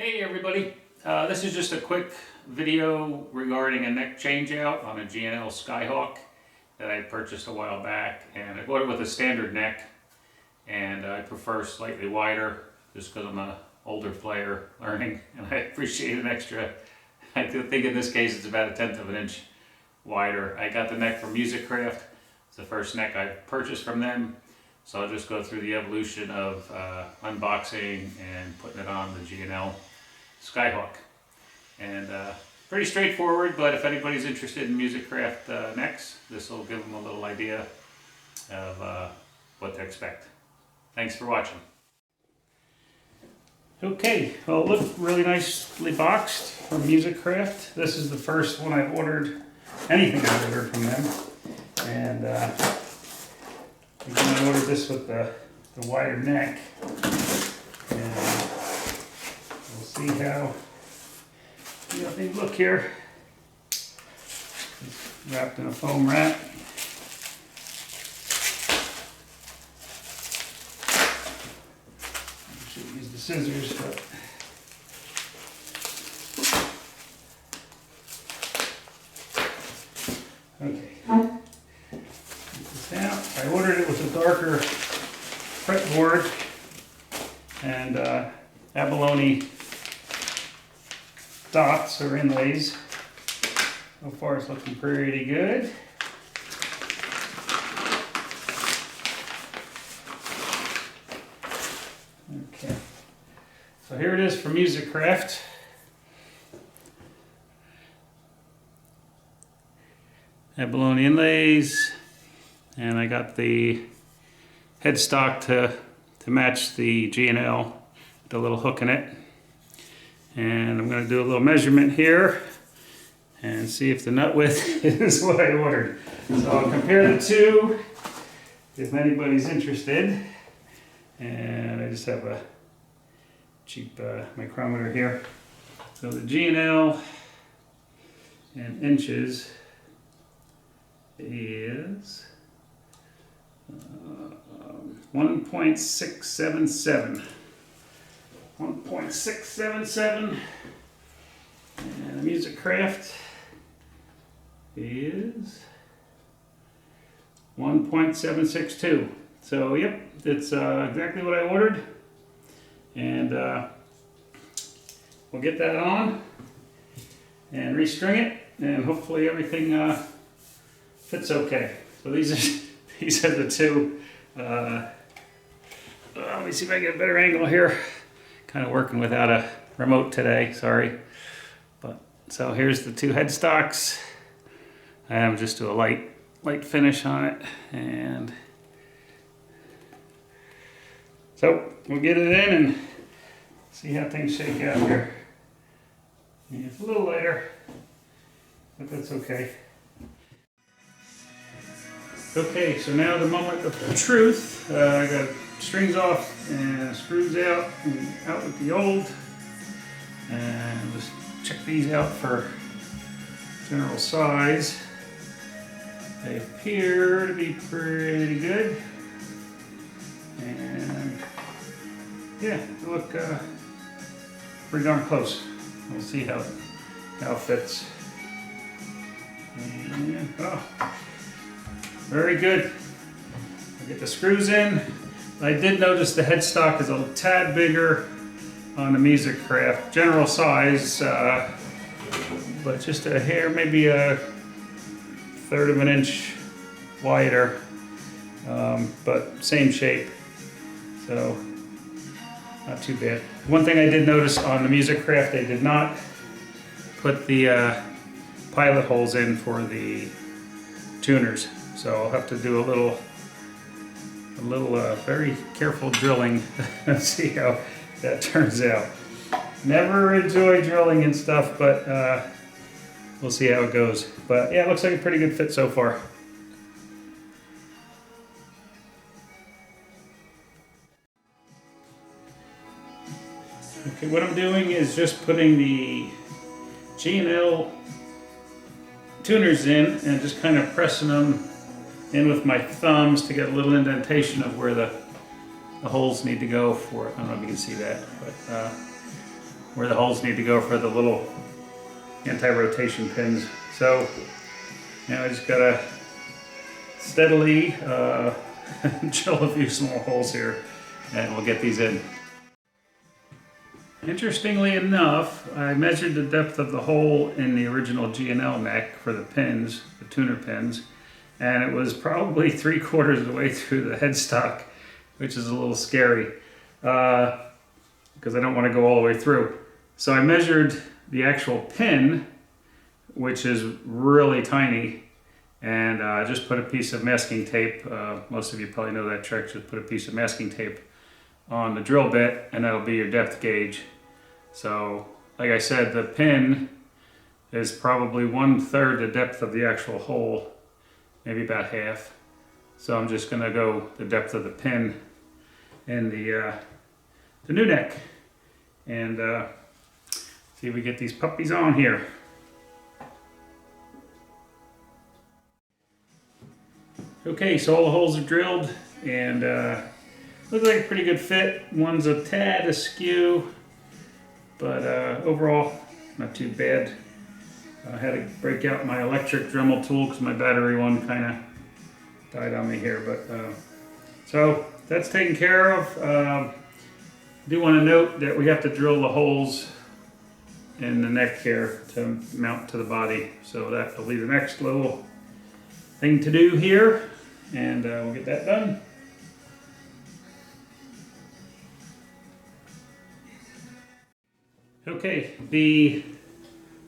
Hey everybody, this is just a quick video regarding a neck change out on a G&L Skyhawk that I purchased a while back, and I bought it with a standard neck, and I prefer slightly wider just because I'm an older player learning and I appreciate an extra. I think in this case it's about 1/10 of an inch wider. I got the neck from MusiKraft. It's the first neck I purchased from them. So I'll just go through the evolution of unboxing and putting it on the G&L Skyhawk. And pretty straightforward, but if anybody's interested in MusiKraft necks, this will give them a little idea of what to expect. Thanks for watching. Okay, well, it looked really nicely boxed from MusiKraft. This is the first one I've ordered, anything I've ordered from them. And I ordered this with the wider neck, and we'll see how things look here. It's wrapped in a foam wrap. I should use the scissors, but okay. I ordered it with a darker fretboard and abalone dots or inlays. So far it's looking pretty good. Okay, so here it is from MusiKraft. Abalone inlays. And I got the headstock to match the G&L, with a little hook in it. And I'm going to do a little measurement here and see if the nut width is what I ordered. So I'll compare the two if anybody's interested. And I just have a cheap micrometer here. So the G&L in inches is 1.677. 1.677, and the MusiKraft is 1.762. So yep, it's exactly what I ordered, and we'll get that on and restring it, and hopefully everything fits okay. So these are the two. Let me see if I can get a better angle here. Kind of working without a remote today, sorry. But so here's the two headstocks. I'm just do a light finish on it, and so we'll get it in and see how things shake out here. And it's a little lighter, but that's okay. Okay, so now the moment of truth. I got strings off and screws out and out with the old. And just check these out for general size. They appear to be pretty good. And yeah, they look pretty darn close. We'll see how it fits. And, oh. Very good. I'll get the screws in. I did notice the headstock is a tad bigger on the MusiKraft. General size, but just a hair, maybe a 1/3 of an inch wider, but same shape. So, not too bad. One thing I did notice on the MusiKraft, they did not put the pilot holes in for the tuners. So I'll have to do a little very careful drilling and see how that turns out. Never enjoy drilling and stuff, but we'll see how it goes. But yeah, it looks like a pretty good fit so far. Okay, what I'm doing is just putting the G&L tuners in and just kind of pressing them in with my thumbs to get a little indentation of where the holes need to go for it. I don't know if you can see that, but where the holes need to go for the little anti-rotation pins. So now I just gotta steadily drill a few small holes here and we'll get these in. Interestingly enough, I measured the depth of the hole in the original G&L neck for the pins, the tuner pins, and it was probably 3/4 of the way through the headstock, which is a little scary because I don't want to go all the way through. So I measured the actual pin, which is really tiny, and I just put a piece of masking tape. Most of you probably know that trick. Just put a piece of masking tape on the drill bit and that'll be your depth gauge. So like I said, the pin is probably 1/3 the depth of the actual hole, maybe about half. So I'm just gonna go the depth of the pin in the new neck and see if we get these puppies on here. Okay, so all the holes are drilled and looks like a pretty good fit. One's a tad askew, but overall not too bad. I had to break out my electric Dremel tool because my battery one kind of died on me here. But so that's taken care of. I do want to note that we have to drill the holes in the neck here to mount to the body. So that will be the next little thing to do here, and we'll get that done. Okay, the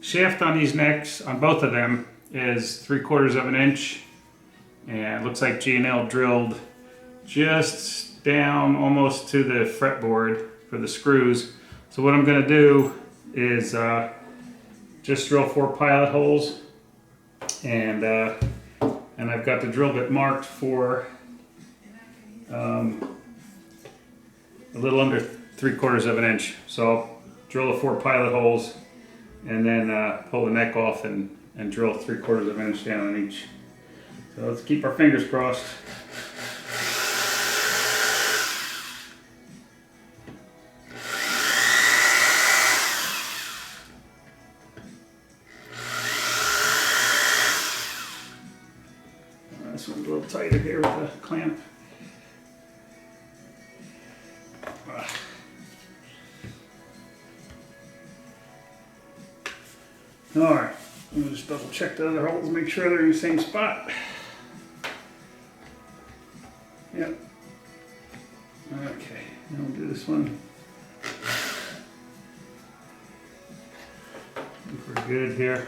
shaft on these necks, on both of them, is 3/4 of an inch, and it looks like G&L drilled just down almost to the fretboard for the screws. So what I'm going to do is just drill 4 pilot holes, and I've got the drill bit marked for a little under 3/4 of an inch. So I'll drill the 4 pilot holes and then pull the neck off and drill 3/4 of an inch down on each. So let's keep our fingers crossed. This one's a little tighter here with the clamp. All right, I'm gonna just double check the other holes, make sure they're in the same spot. Yep. Okay, now we'll do this one. I think we're good here.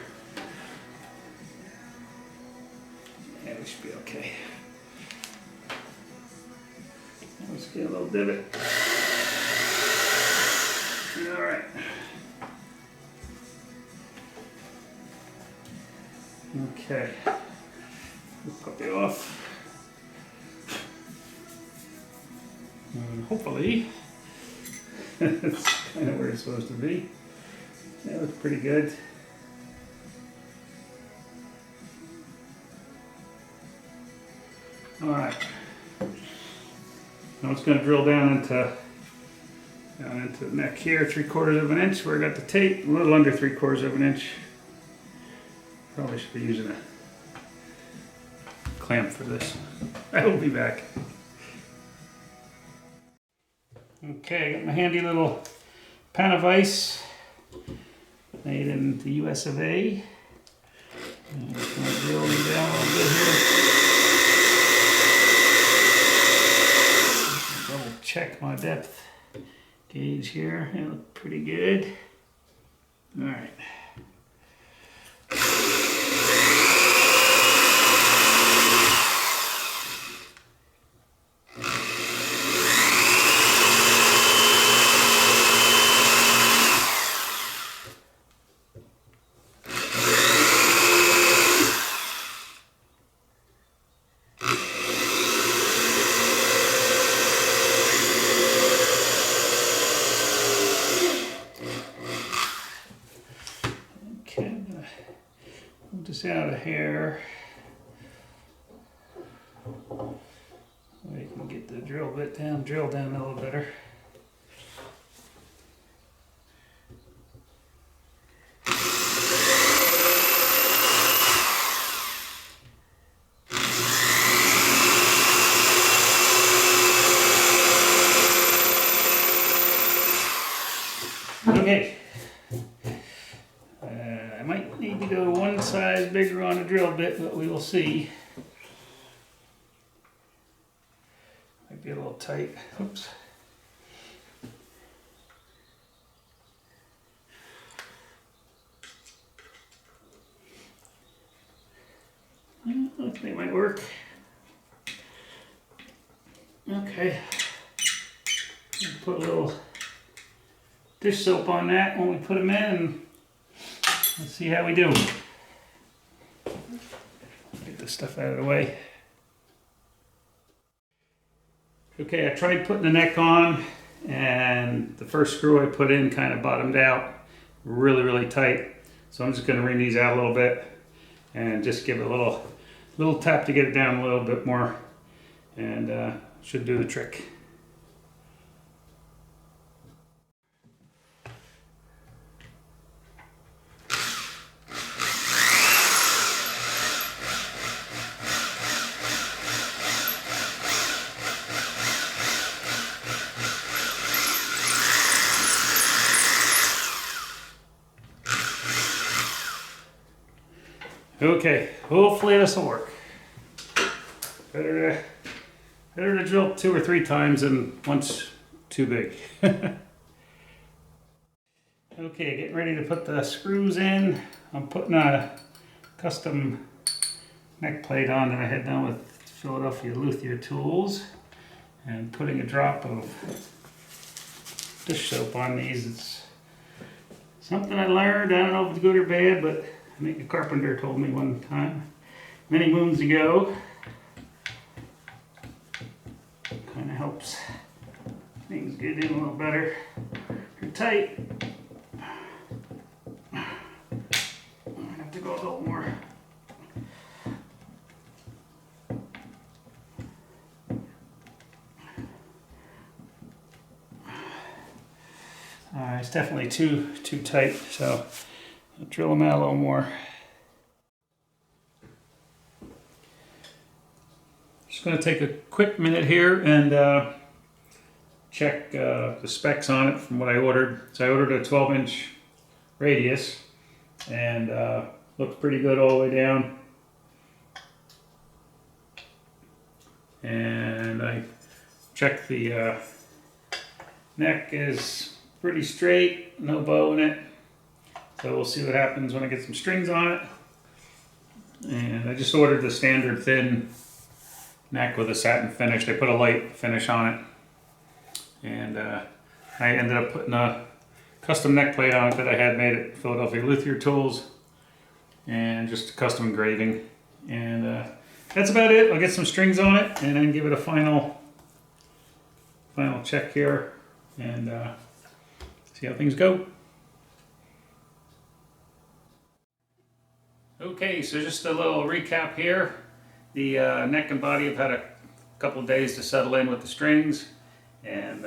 Yeah, we should be okay. Let's get a little divot. All right. Okay, we'll puppy off. And hopefully, that's kind of where it's supposed to be. That looks pretty good. All right. Now it's going to drill down into the neck here, 3/4 of an inch. Where I got the tape, a little under 3/4 of an inch. Probably should be using a clamp for this. I will be back. Okay, got my handy little pan of ice made in the US of A. I'm just going to drill me down a little bit here. Double check my depth gauge here. It looks pretty good. All right. Okay, I'm gonna move this out of here so you can get the drill bit down, drill down a little better. bigger on a drill bit, but we will see. Might be a little tight. Oops. Looks like they might work. Okay. Put a little dish soap on that when we put them in, and let's see how we do. Get this stuff out of the way. Okay, I tried putting the neck on, and the first screw I put in kind of bottomed out really, really tight. So I'm just going to wring these out a little bit and just give it a little tap to get it down a little bit more, and should do the trick. Okay, hopefully this will work. Better to drill 2 or 3 times than once too big. Okay, getting ready to put the screws in. I'm putting a custom neck plate on that I had done with Philadelphia luthier tools, and putting a drop of dish soap on these. It's something I learned. I don't know if it's good or bad, but I think a carpenter told me one time, many moons ago. Kind of helps things get in a little better. They're tight. I have to go a little more. It's definitely too tight, so I'll drill them out a little more. Just going to take a quick minute here and check the specs on it from what I ordered. So I ordered a 12-inch radius, and looks pretty good all the way down. And I checked the neck is pretty straight, no bow in it. So we'll see what happens when I get some strings on it. And I just ordered the standard thin neck with a satin finish. They put a light finish on it. And I ended up putting a custom neck plate on it that I had made at Philadelphia Luthier Tools. And just custom engraving. And that's about it. I'll get some strings on it and then give it a final check here. And see how things go. Okay, so just a little recap here. The neck and body have had a couple of days to settle in with the strings, and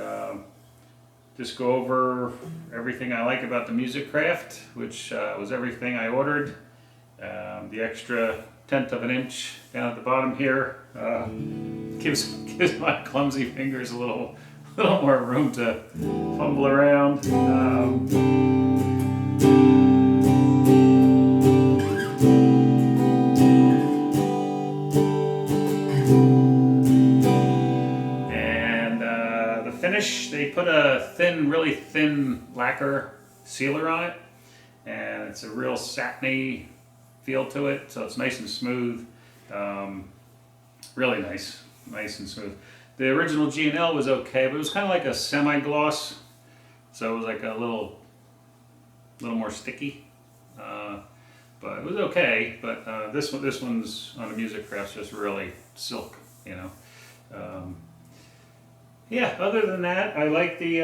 just go over everything I like about the MusiKraft, which was everything I ordered. The extra 1/10 of an inch down at the bottom here gives my clumsy fingers a little more room to fumble around. They put a really thin lacquer sealer on it, and it's a real satiny feel to it, so it's nice and smooth. Really nice and smooth. The original G&L was okay, but it was kind of like a semi-gloss, so it was like a little more sticky. But it was okay. But this one's on the MusiKraft, just really silk, you know. Yeah, other than that, I like the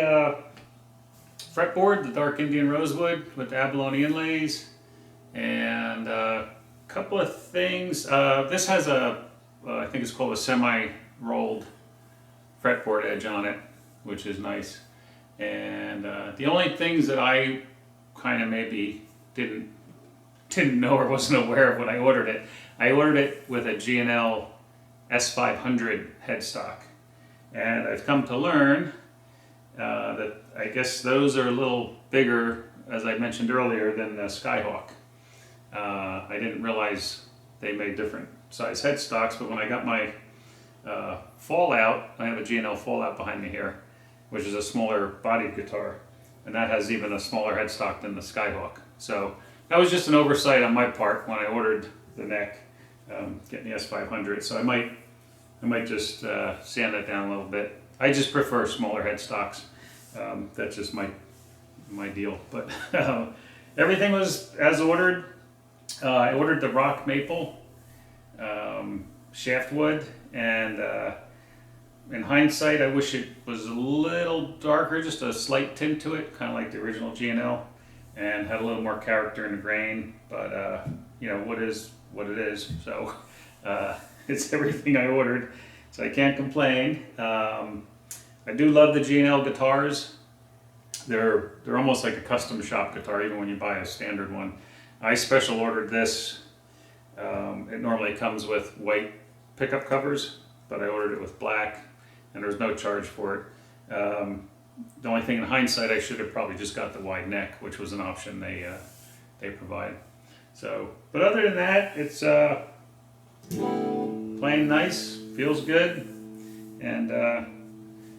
fretboard, the dark Indian rosewood with the abalone inlays, and a couple of things. This has I think it's called a semi-rolled fretboard edge on it, which is nice. And the only things that I kind of maybe didn't know or wasn't aware of when I ordered it with a G&L S500 headstock. And I've come to learn that I guess those are a little bigger, as I mentioned earlier, than the Skyhawk. I didn't realize they made different size headstocks, but when I got my Fallout, I have a G&L Fallout behind me here, which is a smaller bodied guitar, and that has even a smaller headstock than the Skyhawk. So that was just an oversight on my part when I ordered the neck, getting the S500. So I might just sand that down a little bit. I just prefer smaller headstocks. That's just my deal. But everything was as ordered. I ordered the rock maple shaft wood, and in hindsight, I wish it was a little darker, just a slight tint to it, kind of like the original G&L, and had a little more character in the grain. But you know, what is what it is. So it's everything I ordered, so I can't complain. I do love the G&Lguitars. They're almost like a custom shop guitar, even when you buy a standard one. I special ordered this. It normally comes with white pickup covers, but I ordered it with black, and there's no charge for it. The only thing in hindsight, I should have probably just got the wide neck, which was an option they provide. So, but other than that, it's playing nice, feels good, and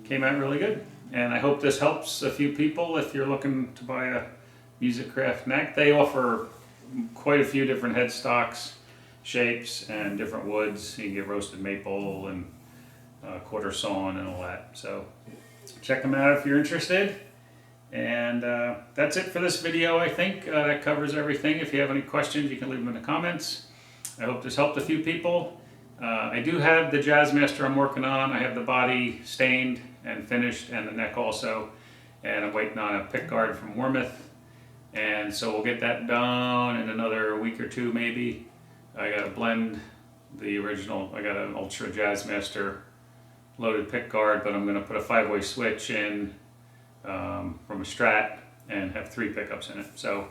came out really good. And I hope this helps a few people if you're looking to buy a MusiKraft neck. They offer quite a few different headstocks, shapes, and different woods. You can get roasted maple and quarter sawn and all that. So check them out if you're interested. And that's it for this video, I think. That covers everything. If you have any questions, you can leave them in the comments. I hope this helped a few people. I do have the Jazzmaster I'm working on. I have the body stained and finished, and the neck also. And I'm waiting on a pick guard from Wormouth. And so we'll get that done in another week or two, maybe. I got to blend the original. I got an Ultra Jazzmaster loaded pick guard, but I'm going to put a 5-way switch in from a Strat and have 3 pickups in it. So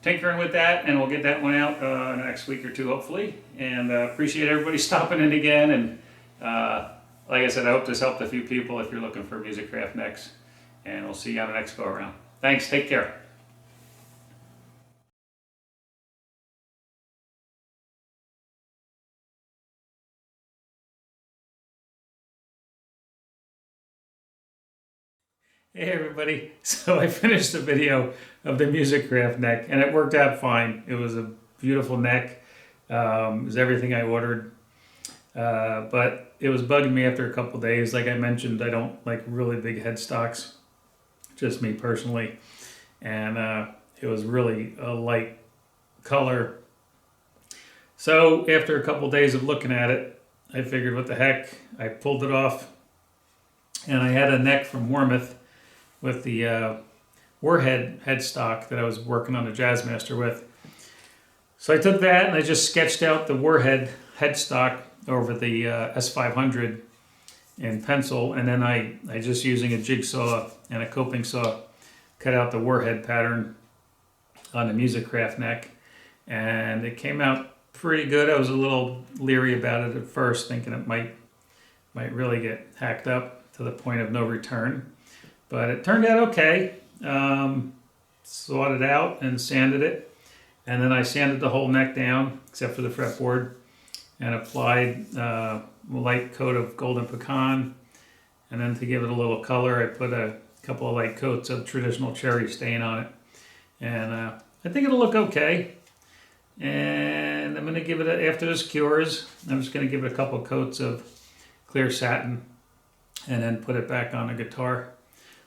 tinkering with that, and we'll get that one out in the next week or two, hopefully. And appreciate everybody stopping in again. And like I said, I hope this helped a few people if you're looking for MusiKraft necks. And we'll see you on the next go around. Thanks. Take care. Hey everybody, so I finished the video of the MusiKraft neck, and it worked out fine. It was a beautiful neck. It was everything I ordered, but it was bugging me after a couple days. Like I mentioned, I don't like really big headstocks, just me personally, and it was really a light color. So after a couple days of looking at it, I figured, what the heck, I pulled it off, and I had a neck from Wormouth with the Warhead headstock that I was working on the Jazzmaster with. So I took that and I just sketched out the Warhead headstock over the S500 in pencil, and then I just using a jigsaw and a coping saw cut out the Warhead pattern on the MusiKraft neck, and it came out pretty good. I was a little leery about it at first, thinking it might really get hacked up to the point of no return. But it turned out okay. Sawed it out and sanded it. And then I sanded the whole neck down, except for the fretboard, and applied a light coat of golden pecan. And then to give it a little color, I put a couple of light coats of traditional cherry stain on it. And I think it'll look okay. And I'm going to give it, after this cures, I'm just going to give it a couple of coats of clear satin and then put it back on the guitar.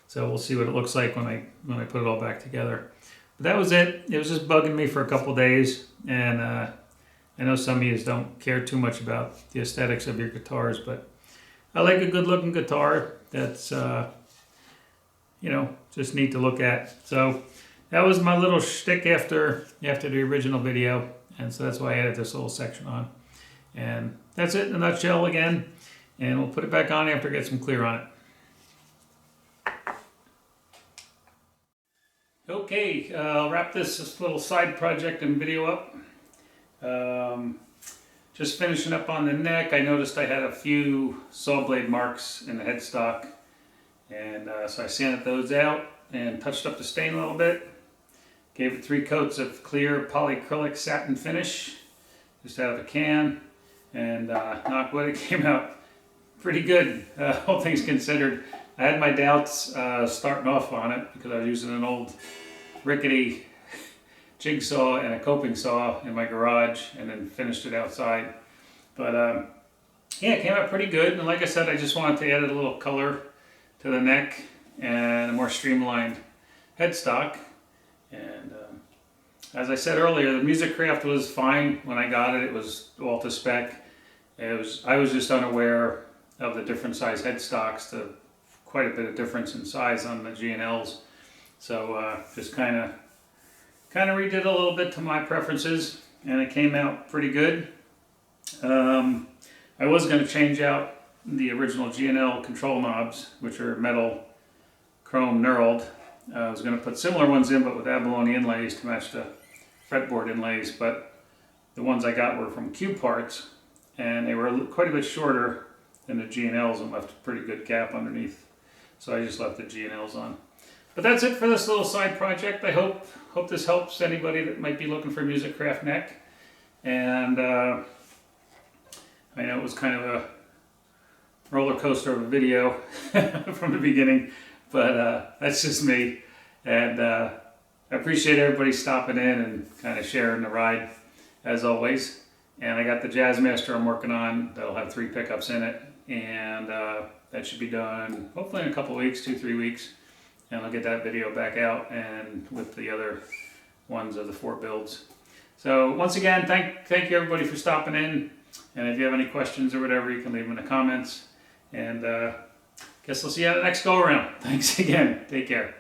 So we'll see what it looks like when I put it all back together. But that was it. It was just bugging me for a couple days, and I know some of you don't care too much about the aesthetics of your guitars, but I like a good-looking guitar that's you know, just neat to look at. So that was my little shtick after the original video, and so that's why I added this little section on. And that's it in a nutshell again, and we'll put it back on after I get some clear on it. Okay, I'll wrap this little side project and video up. Just finishing up on the neck, I noticed I had a few saw blade marks in the headstock, and so I sanded those out and touched up the stain a little bit. Gave it 3 coats of clear polyacrylic satin finish, just out of a can, and knock wood, it came out pretty good, all things considered. I had my doubts starting off on it because I was using an old rickety jigsaw and a coping saw in my garage, and then finished it outside. But yeah, it came out pretty good, and like I said, I just wanted to add a little color to the neck and a more streamlined headstock. And as I said earlier, the MusiKraft was fine when I got it. It was all to spec. I was just unaware of the different size headstocks, to quite a bit of difference in size on the G&Ls. So just kind of redid a little bit to my preferences, and it came out pretty good. I was going to change out the original G&L control knobs, which are metal chrome knurled. I was going to put similar ones in, but with abalone inlays to match the fretboard inlays, but the ones I got were from Q Parts, and they were quite a bit shorter than the G&Ls and left a pretty good gap underneath. So I just left the G&Ls on. But that's it for this little side project. I hope this helps anybody that might be looking for a MusiKraft neck. And I know it was kind of a roller coaster of a video from the beginning, but that's just me. And I appreciate everybody stopping in and kind of sharing the ride, as always. And I got the Jazzmaster I'm working on that'll have 3 pickups in it, and that should be done hopefully in a couple weeks, 2-3 weeks, and I'll get that video back out, and with the other ones of the 4 builds. So once again, thank you everybody for stopping in, and if you have any questions or whatever, you can leave them in the comments, and guess I'll see you at the next go around. Thanks again. Take care.